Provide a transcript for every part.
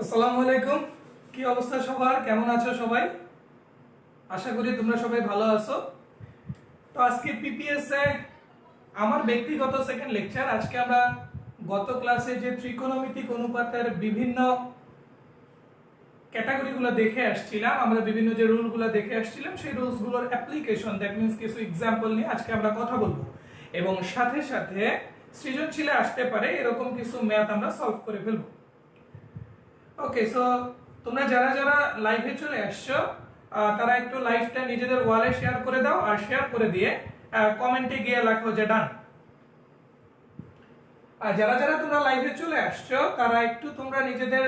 আসসালামু আলাইকুম। কি অবস্থা সবার? কেমন আছো সবাই? আশা করি তোমরা সবাই ভালো আছো। তো আজকে পিপিএস এ আমার ব্যক্তিগত সেকেন্ড লেকচার। আজকে আমরা গত ক্লাসে যে ত্রিকোণমিতিক অনুপাতের বিভিন্ন ক্যাটাগরিগুলো দেখে আসছিলাম, আমরা বিভিন্ন যে রুলগুলো দেখে আসছিলাম, সেই রুলসগুলোর অ্যাপ্লিকেশন, দ্যাট মিন্স কিছু এক্সাম্পল নিয়ে আজকে আমরা কথা বলবো এবং সাথে সাথে সৃজনশীলে আসতে পারে এরকম কিছু ম্যাথ আমরা সলভ করে ফেলবো। ওকে, সো তোমরা যারা যারা লাইভে চলে আসছো তারা একটু লাইভটা নিজেদের ওয়ালে শেয়ার করে দাও, আর শেয়ার করে দিয়ে কমেন্টে গিয়ে লেখো যে ডান। আর যারা যারা তোমরা লাইভে চলে আসছো তারা একটু তোমরা নিজেদের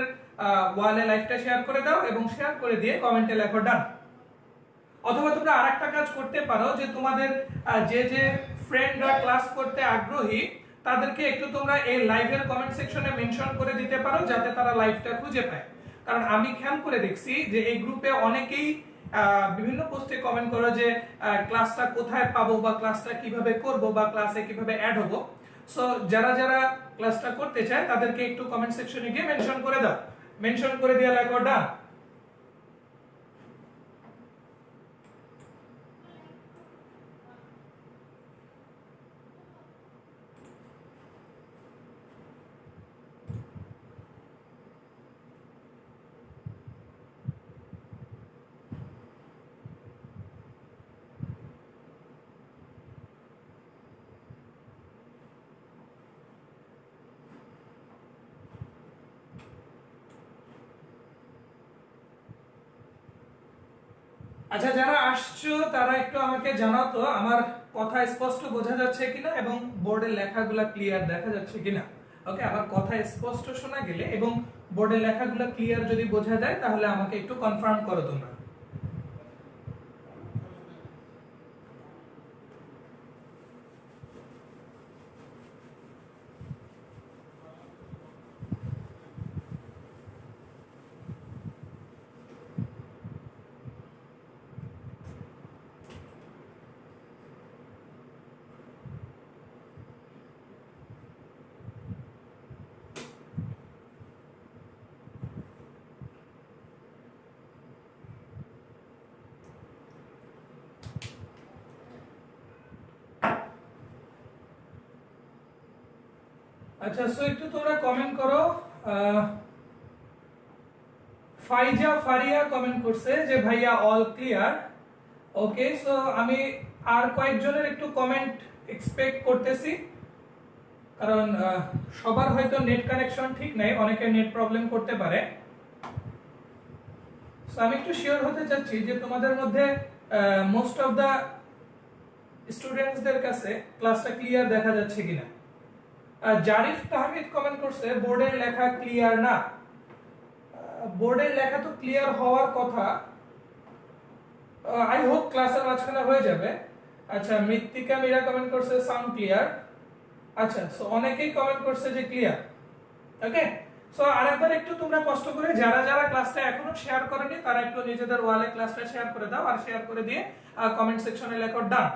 ওয়ালে লাইভটা শেয়ার করে দাও এবং শেয়ার করে দিয়ে কমেন্টে লেখো ডান। অথবা তোমরা আরেকটা কাজ করতে পারো যে তোমাদের যে যে ফ্রেন্ডরা ক্লাস করতে আগ্রহী তাদেরকে একটু তোমরা এই লাইভের কমেন্ট সেকশনে মেনশন করে দিতে পারো, যাতে তারা লাইভটা খুঁজে পায়। কারণ আমি খেয়াল করে দেখছি যে এই গ্রুপে অনেকেই বিভিন্ন পোস্টে কমেন্ট করো যে ক্লাসটা কোথায় পাবো বা ক্লাসটা কিভাবে করব বা ক্লাসে কিভাবে অ্যাড হব। সো যারা যারা ক্লাসটা করতে চায় তাদেরকে একটু কমেন্ট সেকশনে গিয়ে মেনশন করে দাও, মেনশন করে দিয়ে লেখো ডান। আচ্ছা, যারা আসছো তারা একটু আমাকে জানাও তো আমার কথা স্পষ্ট বোঝা যাচ্ছে কিনা এবং বোর্ডের লেখাগুলো ক্লিয়ার দেখা যাচ্ছে কিনা। ওকে, আমার কথা স্পষ্ট শোনা গেলে এবং বোর্ডের লেখাগুলো ক্লিয়ার যদি বোঝা যায় তাহলে আমাকে একটু কনফার্ম করো তোমরা। আচ্ছা, সো একটু তোমরা কমেন্ট করো। ফাইজা ফারিয়া কমেন্ট করছে যে ভাইয়া অল ক্লিয়ার। ওকে, সো আমি আর কয়েকজনের একটু কমেন্ট এক্সপেক্ট করতেছি, কারণ সবার হয়তো নেট কানেকশন ঠিক নেই, অনেকের নেট প্রবলেম করতে পারে। সো আমি একটু শিওর হতে চাচ্ছি যে তোমাদের মধ্যে মোস্ট অফ দা স্টুডেন্টসদের কাছে ক্লাসটা ক্লিয়ার দেখা যাচ্ছে কিনা। জারিফ তাহমিদ কমেন্ট করছে বোর্ডের লেখা ক্লিয়ার না। বোর্ডের লেখা তো ক্লিয়ার হওয়ার কথা, আই হোপ ক্লাসের মাঝখানে হয়ে যাবে। আচ্ছা, মৃত্তিকা মীরা কমেন্ট করছে সাউন্ড ক্লিয়ার। আচ্ছা, সো অনেকেই কমেন্ট করছে যে ক্লিয়ার। ওকে, সো আরেকবার একটু তোমরা কষ্ট করে যারা যারা ক্লাসটা এখনো শেয়ার করেনি তারা একটু নিজেদের ওয়ালে ক্লাসটা শেয়ার করে দাও, আর শেয়ার করে দিয়ে কমেন্ট সেকশনে লেখো ডান।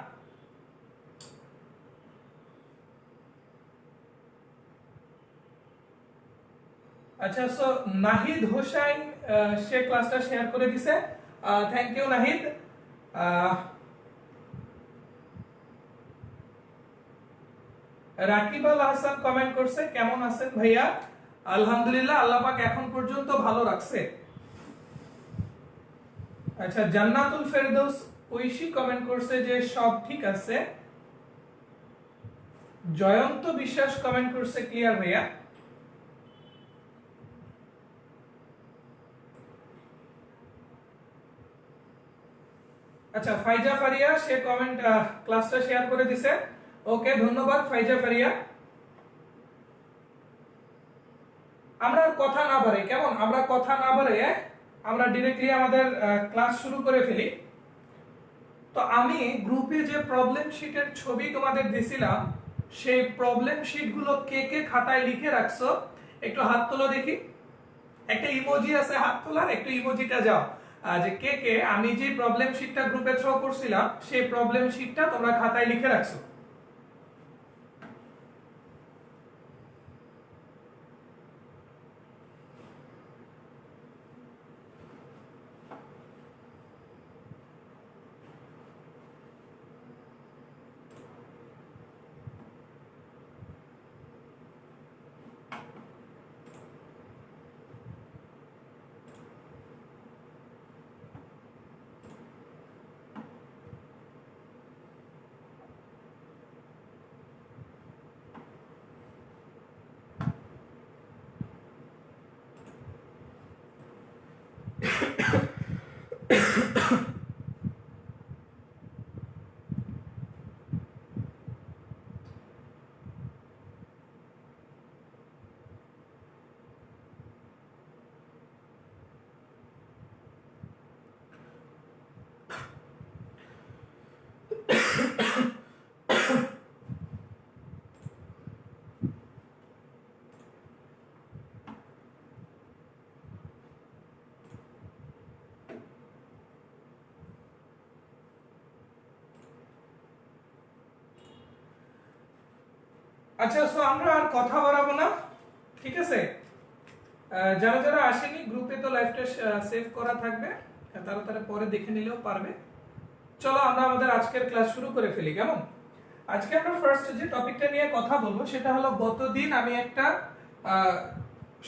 আচ্ছা, সো নাহিদ হোসাইন সে ক্লাসটা শেয়ার করে দিছে, thank you Nahid. Rakib Al Hasan comment করছে কেমন আছেন ভাইয়া? আলহামদুলিল্লাহ, আল্লাহ পাক এখন পর্যন্ত ভালো রাখছে। আচ্ছা, জান্নাতুল ফেরদৌস ঐশী কমেন্ট করছে যে সব ঠিক আছে। জয়ন্ত বিশ্বাস কমেন্ট করছে ক্লিয়ার ভাইয়া। আচ্ছা, ফাইজা ফারিয়া সে কমেন্ট ক্লাসটা শেয়ার করে দিছে। ওকে, ধন্যবাদ ফাইজা ফারিয়া। আমরা কথা না বাড়াই, কেমন? আমরা কথা না বাড়াই আমরা ডিরেক্টলি আমাদের ক্লাস শুরু করে ফেলি। তো আমি গ্রুপে যে প্রবলেম শিটের ছবি তোমাদের দিছিলাম, সেই প্রবলেম শিটগুলো কে কে খাতায় লিখে রাখছো একটু হাত তোলো দেখি। একটা ইমোজি আছে হাত তোলার, একটু ইমোজিটা যাও যে কে কে আমি যে প্রবলেম শিটটা গ্রুপে থ্রো করছিলাম সেই প্রবলেম শিটটা তোমরা খাতায় লিখে রাখছো। আচ্ছা, সো আমরা আর কথা বাড়াবো না, ঠিক আছে? যারা যারা আসেনি গ্রুপে তো লাইভটা সেভ করা থাকবে, তারা তারা পরে দেখে নিলেও পারবে। চলো আমরা আমাদের আজকের ক্লাস শুরু করে ফেলি, কেমন? আজকে আমরা ফার্স্ট যে টপিকটা নিয়ে কথা বলবো সেটা হলো, গতদিন আমি একটা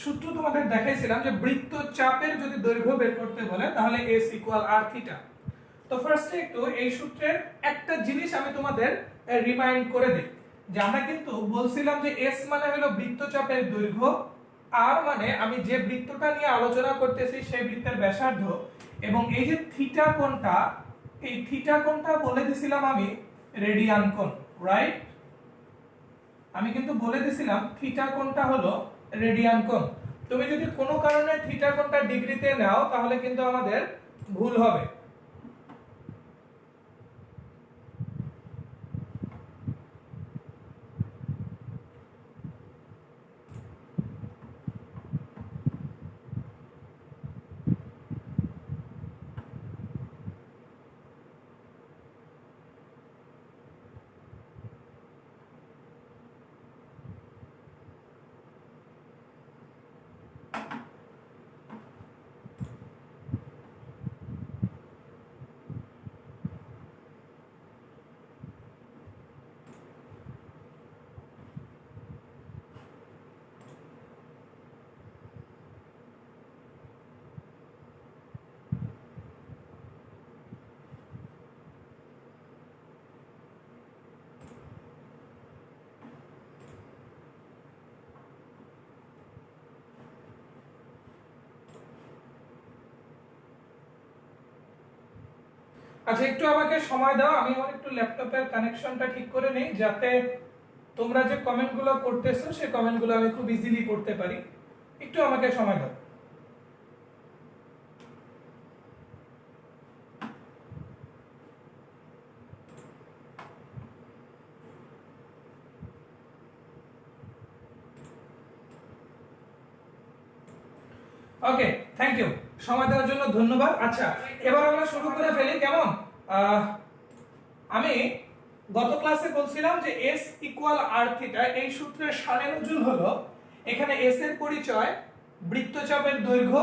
সূত্র তোমাদের দেখাইছিলাম যে বৃত্তচাপের যদি দৈর্ঘ্য বের করতে বলে তাহলে s = r থিটা। তো ফার্স্টে একটু এই সূত্রের একটা জিনিস আমি তোমাদের রিমাইন্ড করে দিই, যে আমরা কিন্তু বলছিলাম যে s মানে হলো বৃত্তচাপের দৈর্ঘ্য, r মানে আমি যে বৃত্তটা নিয়ে আলোচনা করতেছি সেই বৃত্তের ব্যাসার্ধ, এবং এই যে থিটা কোণটা, এই থিটা কোণটা বলে দিছিলাম আমি রেডিয়ান কোণ, রাইট? আমি কিন্তু বলে দিছিলাম থিটা কোণটা হলো রেডিয়ান কোণ। তুমি যদি কোনো কারণে থিটা কোণটা ডিগ্রিতে নাও তাহলে কিন্তু আমাদের ভুল হবে। আচ্ছা, একটু আমাকে সময় দাও, আমি আমার একটু ল্যাপটপের কানেকশনটা ঠিক করে নেই, যাতে তোমরা যে কমেন্টগুলো করতেছো সেই কমেন্টগুলো আমি খুব ইজিলি পড়তে পারি। একটু আমাকে সময় দাও। ওকে, থ্যাংক ইউ, সময় দেওয়ার জন্য ধন্যবাদ। আচ্ছা, এবার আমরা শুরু করে ফেলি, কেমন? আমি গত ক্লাসে বলছিলাম যে s = r থিটা, এই সূত্রের সারে নজুল হলো, এখানে s এর পরিচয় বৃত্তচাপের দৈর্ঘ্য,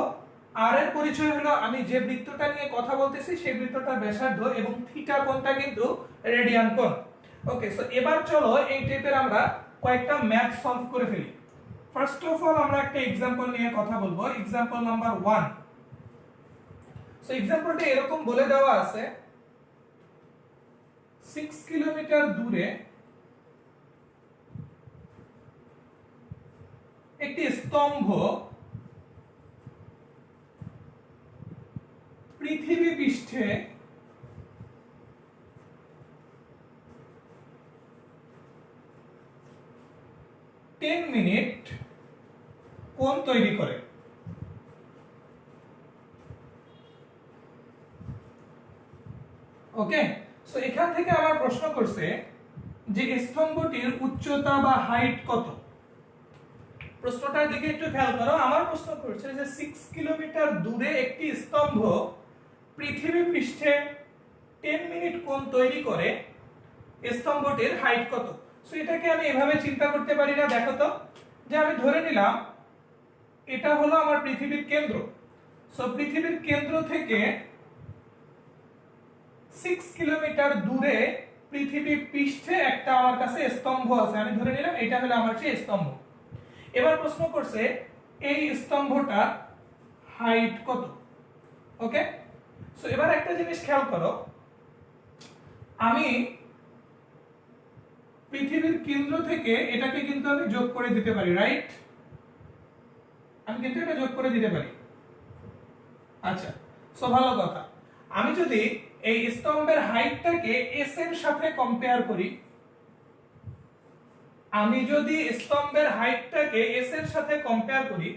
r এর পরিচয় হলো আমি যে বৃত্তটা নিয়ে কথা বলতেছি সেই বৃত্তটার ব্যাসার্ধ, এবং থিটা কোণটা কিন্তু রেডিয়ান কোণ। ওকে, সো এবার চলো এই টাইপের আমরা কয়েকটা ম্যাথ সলভ করে ফেলি। ফার্স্ট অফ অল আমরা একটা एग्जांपल নিয়ে কথা বলবো, एग्जांपल নাম্বার 1। সো एग्जांपलটা এরকম বলে দেওয়া আছে, 6 কিলোমিটার দূরে একটি স্তম্ভ পৃথিবী পৃষ্ঠে 10 মিনিট কোণ তৈরি করে। ওকে, সো এখান থেকে আমার প্রশ্ন করছে যে স্তম্ভটির উচ্চতা বা হাইট কত। প্রশ্নটার দিকে একটু খেয়াল করো, আমার প্রশ্ন করছে যে 6 কিলোমিটার দূরে একটি স্তম্ভ পৃথিবী পৃষ্ঠে 10 মিনিট কোণ তৈরি করে, স্তম্ভটির হাইট কত। সো এটাকে আমি এভাবে চিন্তা করতে পারি না, দেখো তো, যে আমি ধরে নিলাম এটা হলো আমার পৃথিবীর কেন্দ্র। সো পৃথিবীর কেন্দ্র থেকে 6 কিলোমিটার দূরে পৃথিবী পৃষ্ঠে একটা আমার কাছে স্তম্ভ আছে, আমি ধরে নিলাম এটা হলো আমার সেই স্তম্ভ। এবার প্রশ্ন করছে এই স্তম্ভটার হাইট কত। ওকে, সো এবার একটা জিনিস খেয়াল করো, আমি পৃথিবীর কেন্দ্র থেকে এটাকে কিন্তু আমি যোগ করে দিতে পারি, রাইট? আমি কিন্তু এটা যোগ করে দিতে পারি। আচ্ছা, সো ভালো কথা, আমি যদি এই স্তম্ভের হাইটটাকে s এর সাথে কম্পেয়ার করি, আমি যদি স্তম্ভের হাইটটাকে s এর সাথে কম্পেয়ার করি,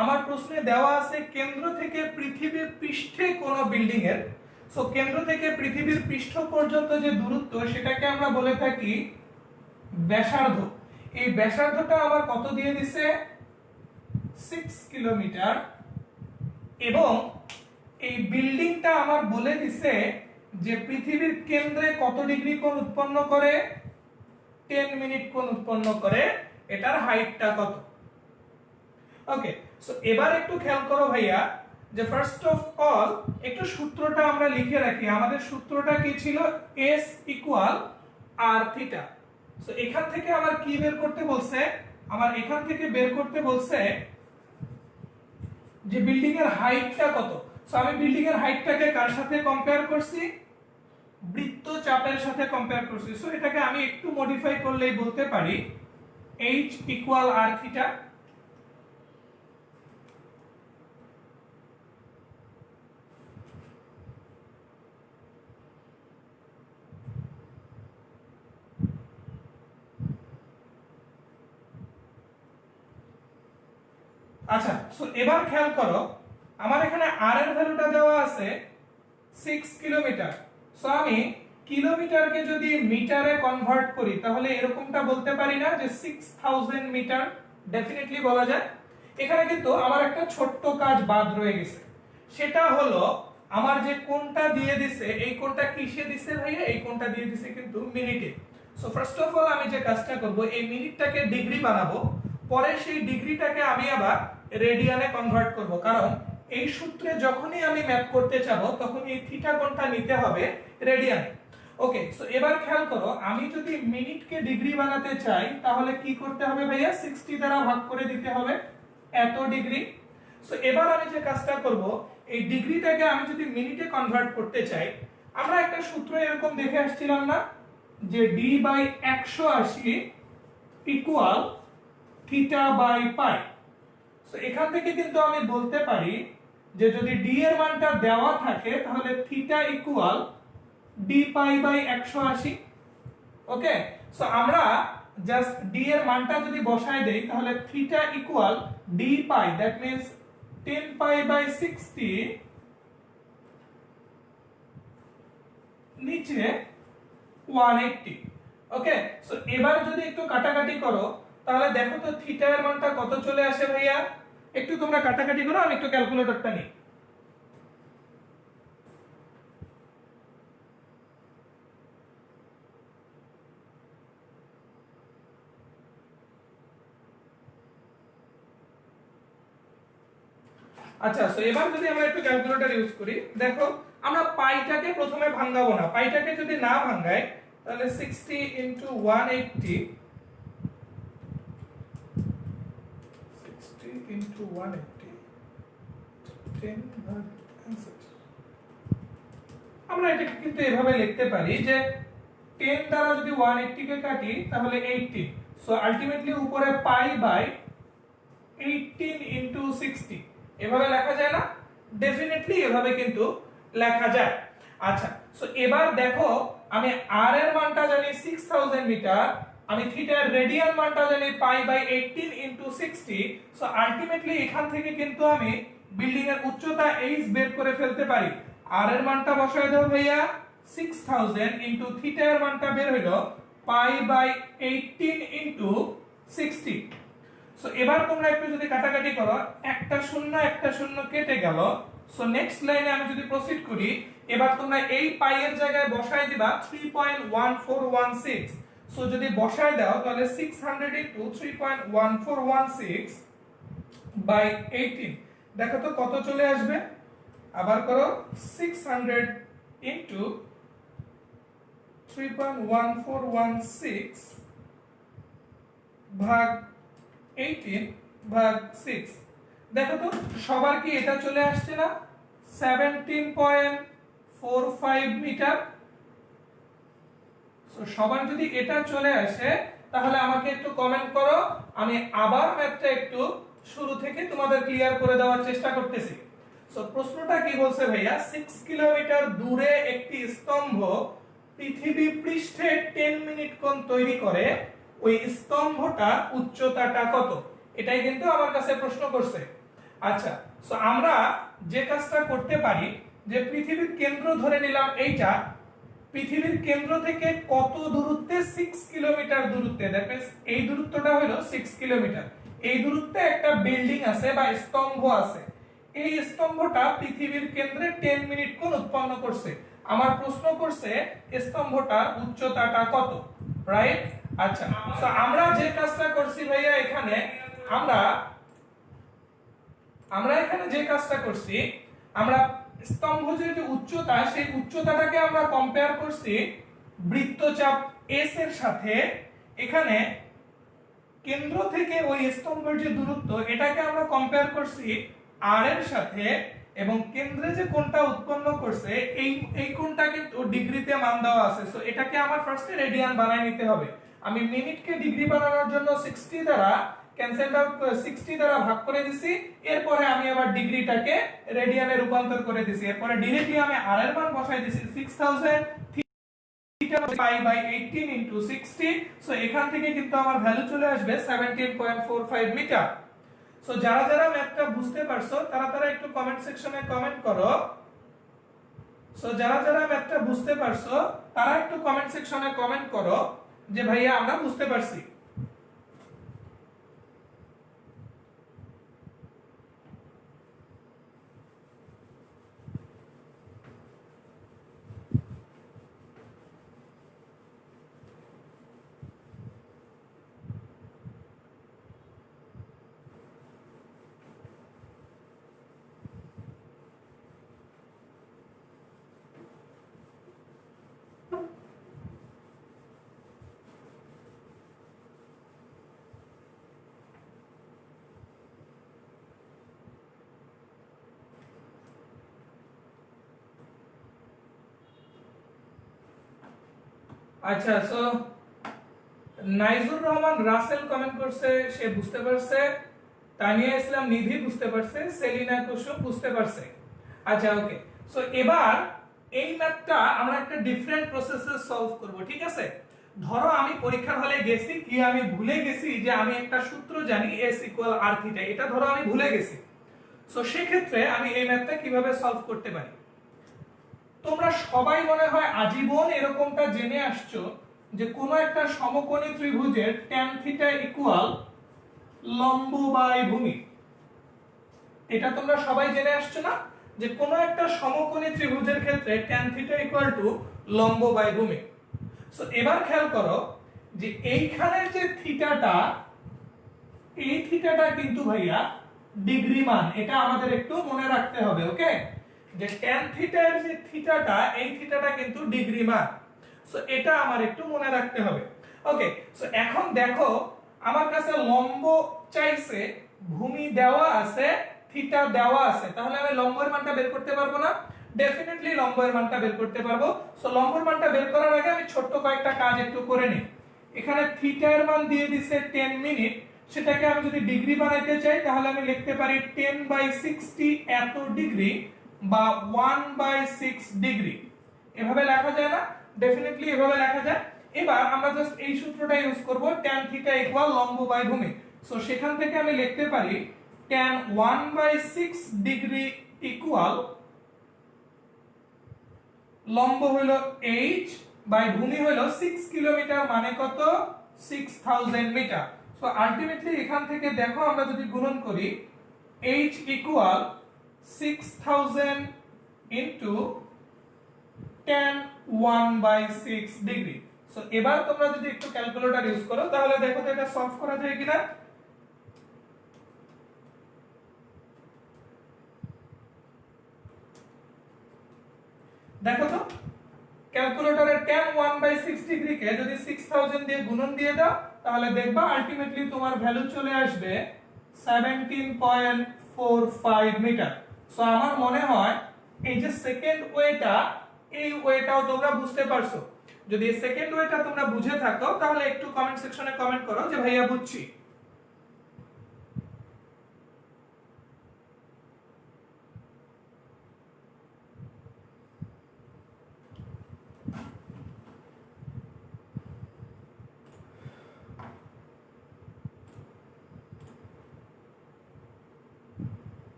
আমার প্রশ্নে দেওয়া আছে কেন্দ্র থেকে পৃথিবীর পৃষ্ঠে কোন বিল্ডিং এর, সো কেন্দ্র থেকে পৃথিবীর পৃষ্ঠ পর্যন্ত যে দূরত্ব সেটাকে আমরা বলে থাকি ব্যাসার্ধ। এই ব্যাসার্ধটা আমার কত দিয়ে দিছে? 6 কিলোমিটার, এবং এই বিল্ডিংটা আমার বলে দিছে যে পৃথিবীর কেন্দ্রে কত ডিগ্রি কোণ উৎপন্ন করে? 10 মিনিট কোণ উৎপন্ন করে এটার হাইটটা কত। ওকে, সো এবার একটু খেয়াল করো ভাইয়া যে ফার্স্ট অফ অল একটু সূত্রটা আমরা লিখে রাখি। আমাদের সূত্রটা কি ছিল? s equal r theta. So এখান থেকে আমার কি বের করতে বলছে? আমার এখান থেকে বের করতে বলছে যে বিল্ডিং এর হাইটটা কত। সো আমি বিল্ডিং এর হাইটটাকে কার সাথে কম্পেয়ার করছি? বৃত্তচাপের সাথে কম্পেয়ার করছি। সো এটাকে আমি একটু মডিফাই করলেই বলতে পারি h ইকুয়াল r থিটা। আচ্ছা, সো এবার খেয়াল করো আমার এখানে r এর ভ্যালুটা দেওয়া আছে 6 কিলোমিটার। সো আমি কিলোমিটারকে যদি মিটারে কনভার্ট করি তাহলে এরকমটা বলতে পারি না যে 6000 মিটার? ডেফিনেটলি বলা যায়। এখানে কিন্তু আমার একটা ছোট্ট কাজ বাদ রয়ে গেছে, সেটা হলো আমার যে কোণটা দিয়ে দিছে এই কোণটা কিসে দিছে ভাইয়া? এই কোণটা দিয়ে দিছে কিন্তু মিনিটে। সো ফার্স্ট অফ অল আমি যে কাজটা করব এই মিনিটটাকে ডিগ্রি বানাবো, পরে সেই ডিগ্রিটাকে আমি আবার রেডিয়ানে কনভার্ট করব, কারণ এই সূত্রে যখনই আমি ম্যাপ করতে চাবো তখন এই থিটা কোণটা নিতে হবে রেডিয়ানে। ওকে, সো এবার খেয়াল করো আমি যদি মিনিটকে ডিগ্রি বানাতে চাই তাহলে কি করতে হবে ভাইয়া? 60 দ্বারা ভাগ করে দিতে হবে এত ডিগ্রি। সো এবার আমি যে কাজটা করব এই ডিগ্রিটাকে আমি যদি মিনিটে কনভার্ট করতে চাই, আমরা একটা সূত্র এরকম দেখে আসছিলাম না যে d by 180 equal theta by pi. So এখান থেকে কিন্তু আমি বলতে পারি যে যদি d এর মানটা দেওয়া থাকে তাহলে theta equal d pi by 180। Okay, so আমরা জাস্ট d এর মানটা যদি বসায় দেই তাহলে theta equal d pi, that means 10 pi by 60 নিচে 180। ওকে, সো এবার যদি একটু কাটাকাটি করো তাহলে দেখো তো থিটা এর মানটা কত চলে আসে ভাইয়া? একটু তোমরা কাটাকাটি করো, আমি একটু ক্যালকুলেটরটা নিই। আচ্ছা, সো এবার যদি আমরা একটু ক্যালকুলেটর ইউজ করি, দেখো আমরা পাইটাকে প্রথমে ভাঙাবো না। পাইটাকে যদি না ভাঙাই তাহলে 60 ইনটু 180, 60 ইনটু 180 10 ভাগ 65। আমরা এটাকে কিন্তু এভাবে লিখতে পারি যে 10 দ্বারা যদি 180 কে কাটি তাহলে 18। সো আলটিমেটলি উপরে পাই বাই 18 ইনটু 60 এভাবে লেখা যায় না? ডেফিনেটলি এভাবে কিন্তু লেখা যায়। আচ্ছা, সো এবার দেখো আমি r এর মানটা জানি 6000 মিটার, আমি থিটার রেডিয়ান মানটা জানি pi by 18 into 60। So ultimately এখান থেকে কিন্তু আমি বিল্ডিং এর উচ্চতা h বের করে ফেলতে পারি। r এর মানটা বসায় দাও ভাইয়া 6000 ইনটু থিটা এর মানটা বের হলো পাই বাই 18 ইনটু 60। সো এবার তোমরা একটু যদি কাটাকাটি করো, একটা শূন্য কেটে গেল। সো নেক্সট লাইনে আমি যদি প্রসিড করি, এবার তোমরা এই পাই এর জায়গায় বসায় দিবা 3.1416। সো যদি বসায় দাও তাহলে 600 ইনটু 3.1416 বাই 18, দেখো তো কত চলে আসবে। আবার করো 600 ইনটু 3.1416 ভাগ 18 ভাগ 6, দেখো তো সবার কি এটা চলে আসছে না? 17.45 মিটার। সো সবার যদি এটা চলে আসে তাহলে আমাকে একটু কমেন্ট করো, আমি আবার ম্যাথটা একটু শুরু থেকে তোমাদের ক্লিয়ার করে দেওয়ার চেষ্টা করতেছি। সো প্রশ্নটা কি বলছে ভাইয়া? 6 কিলোমিটার দূরে একটি স্তম্ভ পৃথিবী পৃষ্ঠে 10 মিনিট কোণ তৈরি করে, ওই স্তম্ভটার উচ্চতাটা কত? এটাই কিন্তু আমার কাছে প্রশ্ন করছে। আচ্ছা, সো আমরা যে কাজটা করতে পারি যে পৃথিবীর কেন্দ্র ধরে নিলাম এইটা, পৃথিবীর কেন্দ্র থেকে কত দূরত্বে? 6 কিলোমিটার দূরত্বে, দ্যাট মিন্স এই দূরত্বটা হলো 6 কিলোমিটার। এই দূরত্বে একটা বিল্ডিং আছে বা স্তম্ভ আছে, এই স্তম্ভটা পৃথিবীর কেন্দ্রে 10 মিনিট কোণ উৎপন্ন করছে। আমার প্রশ্ন করছে স্তম্ভটার উচ্চতাটা কত, রাইট? আচ্ছা, তো আমরা যে কাজটা করছি ভাইয়া এখানে আমরা আমরা এখানে যে কাজটা করছি, আমরা স্তম্ভজের যে উচ্চতা সেই উচ্চতাটাকে আমরা কম্পেয়ার করছি বৃত্তচাপ এস এর সাথে। এখানে কেন্দ্র থেকে ওই স্তম্ভের যে দূরত্ব এটাকে আমরা কম্পেয়ার করছি আর এর সাথে, এবং কেন্দ্রে যে কোণটা উৎপন্ন করছে এই কোণটা কিন্তু ডিগ্রিতে মান দেওয়া আছে। সো এটাকে আমার ফার্স্টে রেডিয়ান বানায় নিতে হবে। আমি মিনিটকে ডিগ্রি বানানোর জন্য 60 দ্বারা ক্যান্সেল আউট 60 দ্বারা ভাগ করে দিছি, এরপরে আমি আবার ডিগ্রিটাকে রেডিয়ানে রূপান্তর করে দিছি, এরপরে ডিরেক্টলি আমি আর এর মান বসাই দিছি 6000 পাই বাই 18 ইনটু 60। সো এখান থেকে কিন্তু আমার ভ্যালু চলে আসবে 17.45 মিটার। সো যারা যারা ম্যাথটা বুঝতে পারছো তারা তারা একটু কমেন্ট সেকশনে কমেন্ট করো। সো যারা যারা ম্যাথটা বুঝতে পারছো তারা একটু কমেন্ট সেকশনে কমেন্ট করো যে ভাইয়া আমরা বুঝতে পারছি। আচ্ছা, সো নাইজুর রহমান রাসেল কমেন্ট করছে, সে বুঝতে পারছে। তানিয়া ইসলাম নিধি বুঝতে পারছে, সেলিনা কুসুম বুঝতে পারছে। আচ্ছা, ওকে। সো এবার এই ম্যাথটা আমরা একটা ডিফারেন্ট প্রসেসে সলভ করব, ঠিক আছে? ধরো আমি পরীক্ষার হলে গেছি, কি আমি ভুলে গেছি যে আমি একটা সূত্র জানি s = r থিটা, এটা ধরো আমি ভুলে গেছি। সো সেক্ষেত্রে আমি এই ম্যাথটা কিভাবে সলভ করতে পারি? তোমরা সবাই মনে হয় আজীবন এরকমটা জেনে আসছো যে কোনো একটা সমকোণী ত্রিভুজের tan থিটা ইকুয়াল লম্ব বাই ভূমি। এটা তোমরা সবাই জেনে আসছো না, যে কোনো একটা সমকোণী ত্রিভুজের ক্ষেত্রে tan থিটা ইকুয়াল টু লম্ব বাই ভূমি। সো এবার খেয়াল করো যে এইখানের যে থিটাটা, এই থিটাটা কিন্তু ভাইয়া ডিগ্রি মান, এটা আমাদের একটু মনে রাখতে হবে। ওকে, যে tan থিটার যে থিটাটা, এই থিটাটা কিন্তু ডিগ্রি মান। সো এটা আমার একটু মনে রাখতে হবে। ওকে, সো এখন দেখো আমার কাছে লম্ব চাইছে, ভূমি দেওয়া আছে, থিটা দেওয়া আছে, তাহলে আমি লম্বের মানটা বের করতে পারবো না? ডেফিনেটলি লম্বের মানটা বের করতে পারবো। সো লম্বের মানটা বের করার আগে আমি ছোট্ট কয়েকটা কাজ একটু করে নিই। এখানে থিটার মান দিয়ে দিছে 10 মিনিট, সেটাকে আমি যদি ডিগ্রি বানাইতে চাই তাহলে আমি লিখতে পারি 10/60 এত ডিগ্রি বা 1/6 ডিগ্রি। এভাবে লেখা যায় না? ডেফিনেটলি এভাবে লেখা যায়। এবার আমরা জাস্ট এই সূত্রটা ইউজ করব, tan থিটা ইকুয়াল লম্ব বাই ভূমি। সো সেখান থেকে আমি লিখতে পারি tan 1/6 ডিগ্রি ইকুয়াল লম্ব হলো h বাই ভূমি হলো 6 কিলোমিটার, মানে কত? 6000 মিটার। সো আলটিমেটলি এখান থেকে দেখো আমরা যদি গুণন করি h equal 6000 into tan 1/6 degree. So এবার তোমরা যদি একটু ক্যালকুলেটর ইউজ করো তাহলে দেখো তো এটা সলভ করা যায় কিনা। দেখো তো ক্যালকুলেটরে tan 1/6 ডিগ্রিকে যদি 6000 দিয়ে গুণন দিয়ে দাও তাহলে দেখবা আলটিমেটলি তোমার ভ্যালু চলে আসবে 17.45 মিটার। সো আমার মনে হয় এই যে সেকেন্ড ওয়েটা, এই ওয়েটাও তোমরা বুঝতে পারছো। যদি এই সেকেন্ড ওয়েটা তোমরা বুঝে থাকো তাহলে একটু কমেন্ট সেকশনে কমেন্ট করো যে ভাইয়া বুঝছি।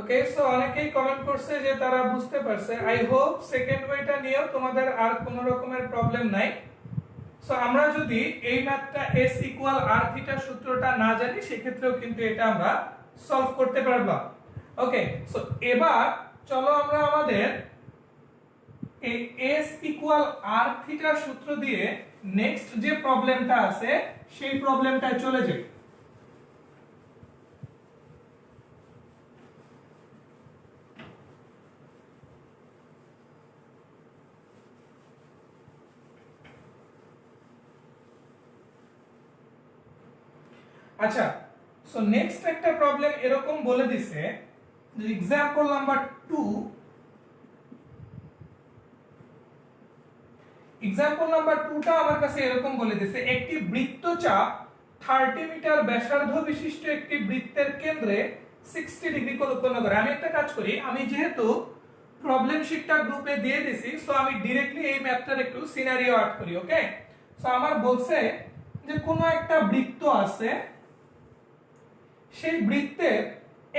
ওকে, সো অনেকেই কমেন্ট করছে যে তারা বুঝতে পারছে। আই হোপ সেকেন্ড ওয়েটা নিয়েও তোমাদের আর কোনো রকমের প্রবলেম নাই। সো আমরা যদি এই ম্যাথটা s ইকুয়াল r থিটা সূত্রটা না জানি সেক্ষেত্রেও কিন্তু এটা আমরা সলভ করতে পারলাম। ওকে, সো এবার চলো আমরা আমাদের এই s ইকুয়াল r থিটা সূত্র দিয়ে নেক্সট যে প্রবলেমটা আছে সেই প্রবলেমটায় চলে যাই। আচ্ছা, সো নেক্সট একটা প্রবলেম এরকম বলে দিছে, এক্সাম্পল নাম্বার 2। এক্সাম্পল নাম্বার 2টা আমার কাছে এরকম বলে দিছে, একটি বৃত্তচাপ 30 মিটার ব্যাসার্ধ বিশিষ্ট একটি বৃত্তের কেন্দ্রে 60 ডিগ্রি কোণ উৎপন্ন করে। আমি একটা কাজ করি, আমি যেহেতু প্রবলেম শীটটা গ্রুপে দিয়ে দিছি, সো আমি ডাইরেক্টলি এই ম্যাথটার একটু সিনারিও আর্ট করি। ওকে, সো আমার বলছে যে কোনো একটা বৃত্ত আছে, সেই বৃত্তের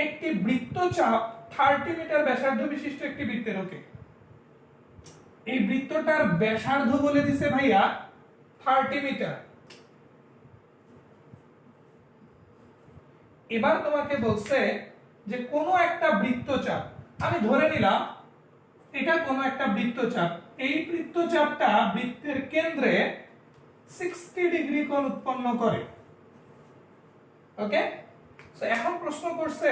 একটি বৃত্তচাপ 30 মিটার ব্যাসার্ধ বিশিষ্ট একটি বৃত্তের। ওকে, এই বৃত্তটার ব্যাসার্ধ বলে দিছে ভাইয়া 30 মিটার। এবার তোমাকে বলছে যে কোনো একটা বৃত্তচাপ, আমি ধরে নিলাম এটা কোনো একটা বৃত্তচাপ, এই বৃত্তচাপটা বৃত্তের কেন্দ্রে 60 ডিগ্রি কোণ উৎপন্ন করে। ওকে, সো এখন প্রশ্ন করছে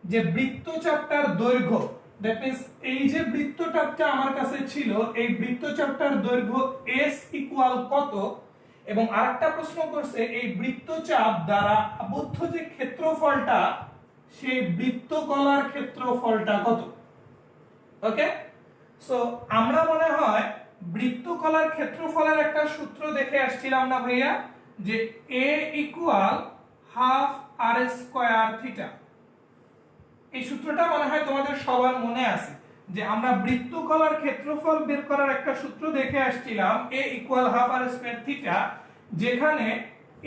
যে বৃত্তচাপটার দৈর্ঘ্য, দ্যাট মিন্স এই যে বৃত্তচাপটা আমার কাছে ছিল এই বৃত্তচাপটার দৈর্ঘ্য s ইকুয়াল কত, এবং আরেকটা প্রশ্ন করছে এই বৃত্তচাপ দ্বারা আবদ্ধ যে ক্ষেত্রফলটা সেই বৃত্তকলার ক্ষেত্রফলটা কত। ওকে, সো আমরা মনে হয় বৃত্তকলার ক্ষেত্রফলের একটা সূত্র দেখে আসছিলাম না ভাইয়া, যে a equal half r square theta. এই সূত্রটা মনে হয় তোমাদের সবার মনে আছে, যে আমরা বৃত্তকলার ক্ষেত্রফল বের করার একটা সূত্র দেখে আসছিলাম a equal half r square theta, যেখানে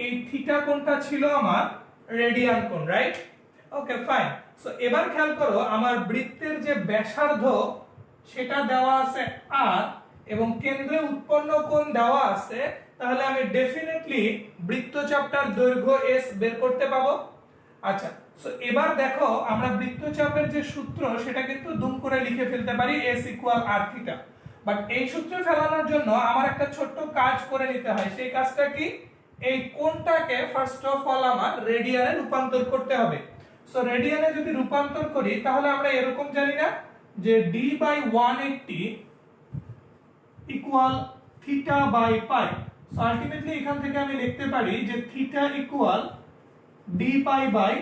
এই থিটা কোণটা ছিল আমার রেডিয়ান কোণ, রাইট? Okay fine. সো এবার খেয়াল করো, আমার বৃত্তের যে ব্যাসার্ধ সেটা দেওয়া আছে r এবং কেন্দ্রে উৎপন্ন কোণ দেওয়া আছে, তাহলে আমি ডেফিনেটলি বৃত্তচাপটার দৈর্ঘ্য s বের করতে পাবো। আচ্ছা, সো এবার দেখো আমরা বৃত্তচাপের যে সূত্র সেটা কিন্তু দুম করে লিখে ফেলতে পারি s equal r theta, but এই সূত্রে ফেলানোর জন্য আমার একটা ছোট্ট কাজ করে নিতে হয়। সেই কাজটা কি, এই কোণটাকে ফার্স্ট অফ অল আমার রেডিয়ানে রূপান্তর করতে হবে। সো রেডিয়ানে যদি রূপান্তর করি তাহলে আমরা এরকম জানি না যে d by 180 equal theta by pi. So ultimately এখান থেকে আমি লিখতে পারি যে theta equal d pi by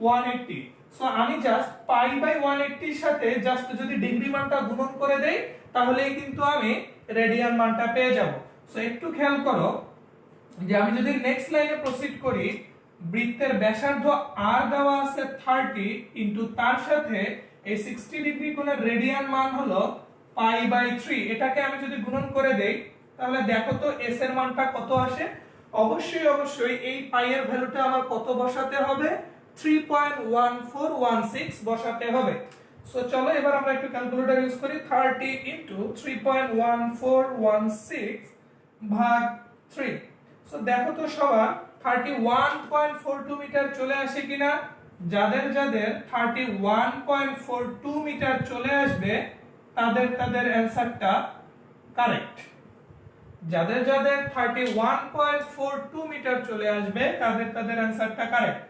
180। So আমি জাস্ট পাই বাই 180 এর সাথে জাস্ট যদি ডিগ্রি মানটা গুণন করে দেই তাহলেই কিন্তু আমি রেডিয়ান মানটা পেয়ে যাব। সো একটু খেয়াল করো যে আমি যদি নেক্সট লাইনে প্রসিড করি, বৃত্তের ব্যাসার্ধ r দেওয়া আছে 30 ইনটু তার সাথে এই 60 ডিগ্রি কোণের রেডিয়ান মান হলো পাই বাই 3। এটাকে আমি যদি গুণন করে দেই তাহলে দেখো তো s এর মানটা কত আসে। অবশ্যই এই পাই এর ভ্যালুটা আমার কত বসাতে হবে, 3.1416 বসাতে হবে। সো চলো এবার আমরা একটু ক্যালকুলেটর ইউজ করি। 30 ইনটু 3.1416 ভাগ 3। সো দেখো তো সবার 31.42 মিটার চলে আসে কিনা। যাদের 31.42 মিটার চলে আসবে তাদের অ্যানসারটা কারেক্ট। যাদের 31.42 মিটার চলে আসবে তাদের অ্যানসারটা কারেক্ট।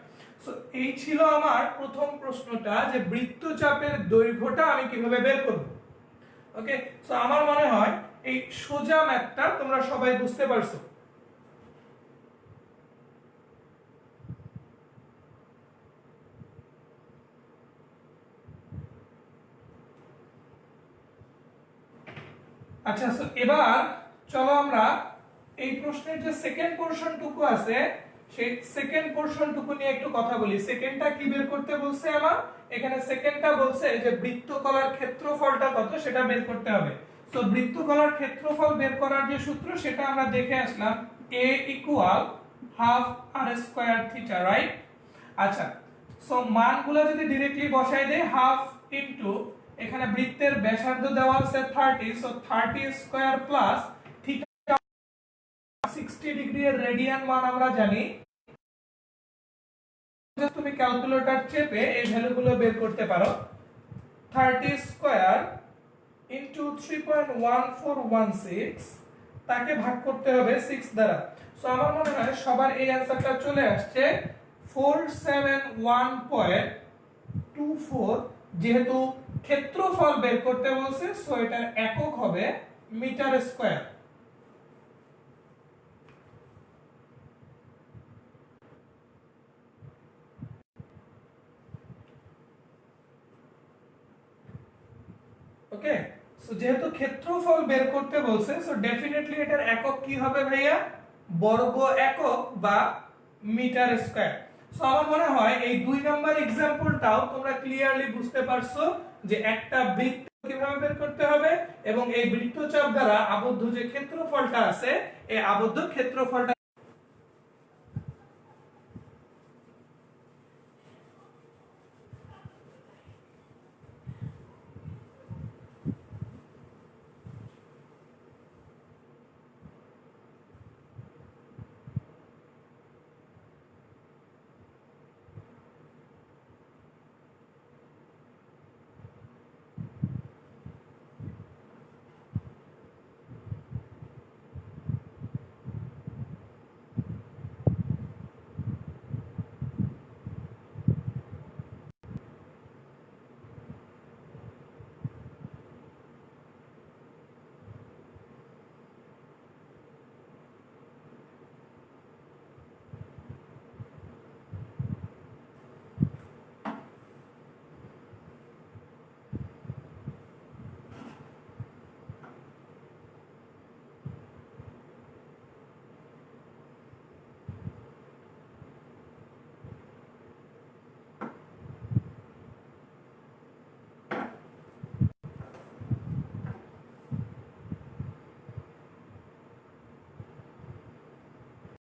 সো এই ছিল আমার প্রথম প্রশ্নটা, যে বৃত্তচাপের দৈর্ঘ্যটা আমি কিভাবে বের করব। ওকে, সো আমার মনে হয় এই সোজা ম্যাথটা তোমরা সবাই বুঝতে পারছো। আচ্ছা, সো এবার চলো আমরা এই প্রশ্নের যে সেকেন্ড পোরশনটুকু আছে সেই সেকেন্ড পোরশনটুকু নিয়ে একটু কথা বলি। সেকেন্ডটা কি বের করতে বলছে আমার, এখানে সেকেন্ডটা বলছে যে বৃত্তকলার ক্ষেত্রফলটা কত সেটা বের করতে হবে। সো বৃত্তকলার ক্ষেত্রফল বের করার যে সূত্র সেটা আমরা দেখে আসলাম, a equal half r square theta, right? আচ্ছা, সো মানগুলো যদি डायरेक्टली বসাই দেই হাফ ইনটু এখানে বৃত্তের ব্যাসার্ধ দেওয়া আছে 30, so 30 square plus theta 60 degree এর রেডিয়ান মান আমরা জানি। জাস্ট তুমি ক্যালকুলেটর চেপে এই ভ্যালুগুলো বের করতে পারো। 30 স্কয়ার ইনটু 3.1416 তাকে ভাগ করতে হবে 6 দ্বারা। সো আমার মনে হয় সবার এই অ্যানসারটা চলে আসছে 471.24। যেহেতু ক্ষেত্রফল বের করতে বলছে সো এটার একক হবে মিটার স্কয়ার। ওকে, সো যেহেতু ক্ষেত্রফল বের করতে বলছে সো ডেফিনেটলি এটার একক কি হবে ভাইয়া? বর্গ একক বা মিটার স্কয়ার। সো আমার মনে হয় এই 2 নাম্বার एग्जांपलটাও তোমরা ক্লিয়ারলি বুঝতে পারছো যে একটা বৃত্ত কিভাবে বের করতে হবে এবং এই বৃত্তচাপ দ্বারা আবদ্ধ যে ক্ষেত্রফলটা আছে এই আবদ্ধ ক্ষেত্রফলটা